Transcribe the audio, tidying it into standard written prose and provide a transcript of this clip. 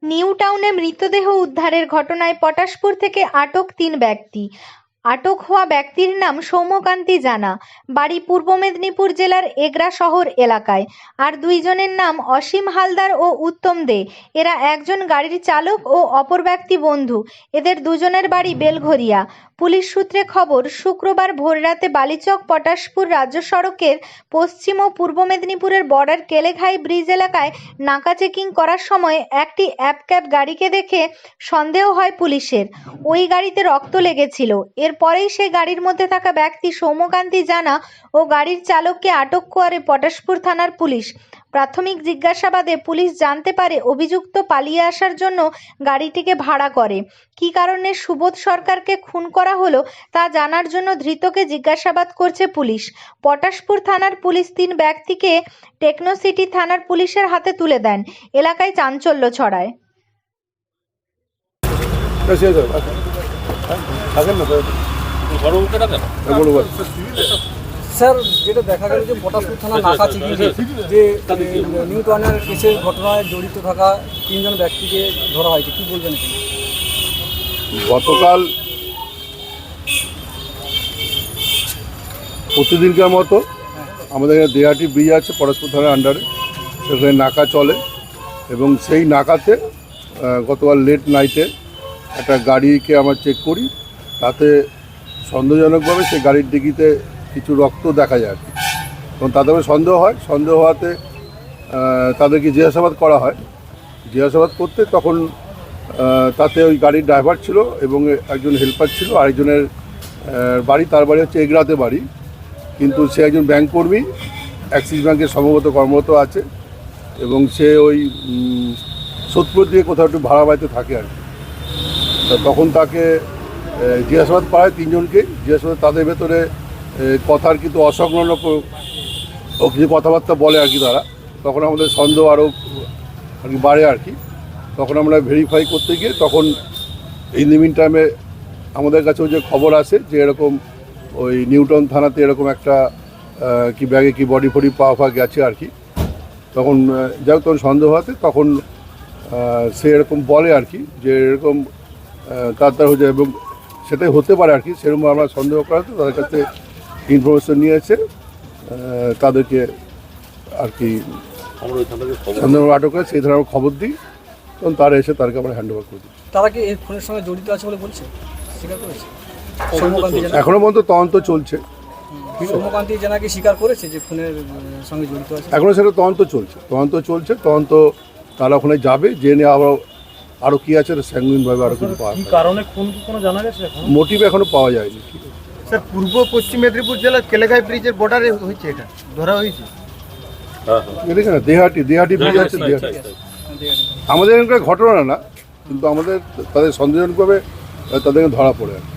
New টাউনে মৃতদেহ উদ্ধারের ঘটনায় পটাশপুর থেকে আটক ৩ ব্যক্তি। আটক হওয়া ব্যক্তির নাম সৌম্যকান্তি জানা, বাড়ি পূর্ব মেদিনীপুর জেলার এগরা শহর এলাকায়। আর ২ জনের নাম অসীম হালদার ও উত্তম দে। এরা একজন গাড়ির চালক ও অপর ব্যক্তি বন্ধু। এদের দুজনের বাড়ি বেলঘরিয়া। পুলিশ সূত্রে খবর, শুক্রবার ভোররাতে বালিচক পটাশপুর রাজ্য সড়কের পশ্চিম ও পূর্ব মেদিনীপুরের বর্ডার কেলেঘাই ব্রিজ এলাকায় নাকা চেকিং করার সময় একটি অ্যাপক্যাব গাড়িকে দেখে সন্দেহ হয় পুলিশের। ওই গাড়িতে রক্ত লেগেছিল। এরপরেই সেই গাড়ির মধ্যে থাকা ব্যক্তি সৌম্যকান্তি জানা ও গাড়ির চালককে আটক করে পটাশপুর থানার পুলিশ। প্রাথমিক জিজ্ঞাসাবাদে পুলিশ জানতে পারে অভিযুক্ত পালিয়ে আসার জন্য গাড়িটিকে ভাড়া করে। কী কারণে সুবোধ সরকারকে খুন করা হলো তা জানার জন্য ধৃতকে জিজ্ঞাসাবাদ করছে পুলিশ। পটাশপুর থানার পুলিশ ৩ ব্যক্তিকে টেকনোসিটি থানার পুলিশের হাতে তুলে দেন। এলাকায় চাঞ্চল্য ছড়ায়। স্যার, যেটা দেখা গেল যে পটাশপুর থানা নাকা চেকিংয়ে যে নিউ টাউনের কেসের ঘটনায় জড়িত থাকা ৩ জন ব্যক্তিকে ধরা হয়েছে, কী বলবেন? গতকাল প্রতিদিনকার মতো আমাদের এখানে দেহাটি ব্রিজ আছে পটাশপুর থানার আন্ডারে, সেখানে নাকা চলে এবং সেই নাকাতে গতকাল লেট নাইটে একটা গাড়িকে আমরা চেক করি। তাতে সন্দেহজনকভাবে সেই গাড়ির ডিকিতে কিছু রক্ত দেখা যায় এবং তাদের সন্দেহ হয়। সন্দেহ হওয়াতে তাদেরকে জিজ্ঞাসাবাদ করা হয়। জিজ্ঞাসাবাদ করতে তখন তাতে ওই গাড়ির ড্রাইভার ছিল এবং একজন হেল্পার ছিল। আরেকজনের বাড়ি, তার বাড়ি হচ্ছে এগরাতে বাড়ি, কিন্তু সে একজন ব্যাংক কর্মী, অ্যাক্সিস ব্যাংকের সম্ভবত কর্মরত আছে এবং সে ওই সোদপুর দিয়ে কোথাও একটু ভাড়া বাড়িতে থাকে আর কি। তখন তাকে জিজ্ঞাসাবাদ করা হয় ৩ জনকে। জিজ্ঞাসাবাদ তাদের ভেতরে কথার কিন্তু অসংলগ্ন কিছু কথাবার্তা বলে আর কি তারা। তখন আমাদের সন্দেহ আরও আর কি বাড়ে আর কি। তখন আমরা ভেরিফাই করতে গিয়ে তখন ইন দি মিন টাইমে আমাদের কাছেও যে খবর আসে যে এরকম ওই নিউটাউন থানাতে এরকম একটা কি ব্যাগে কি বডি ফডি পাওয়া গেছে আর কি। তখন যাই হোক, তখন সন্দেহ হতে তখন সে এরকম বলে আর কি যে এরকম তার হয়ে যায় এবং সেটাই হতে পারে আর কি। সেরকম আমরা সন্দেহ করাতে তাদের কাছে ইনফরমেশন নিয়েছে, তাদেরকে আর কি সন্দেহ আটক করে সেই ধরনের খবর দিই। তখন তারা এসে তাদেরকে আমরা হ্যান্ড ওভার করে দিই। তারা কি এই খুনের সঙ্গে জড়িত আছে বলে বলছে, স্বীকার করেছে? এখনো পর্যন্ত তদন্ত চলছে। সৌম্যকান্তি জানা কি স্বীকার করেছে যে খুনের সঙ্গে জড়িত আছে? এখনো সেটা তদন্ত চলছে। তদন্ত তারা ওখানে যাবে, জেনে আরও কী আছে স্যাঙ্গুইনভাবে আরও কিছু পাওয়া। কী কারণে খুন কোনো জানা গেছে? মোটিভ এখনো পাওয়া যায়নি। স্যার, পূর্ব পশ্চিম মেদিনীপুর জেলার কেলেঘাই ব্রিজের বর্ডারে হয়েছে, এটা ধরা হয়েছে। দেখে না, দেহাটি ব্রিজ আছে। আমাদের এখানকার ঘটনা না, কিন্তু আমাদের তাদের সন্দেহজনকভাবে তাদেরকে ধরা পড়ে আর কি।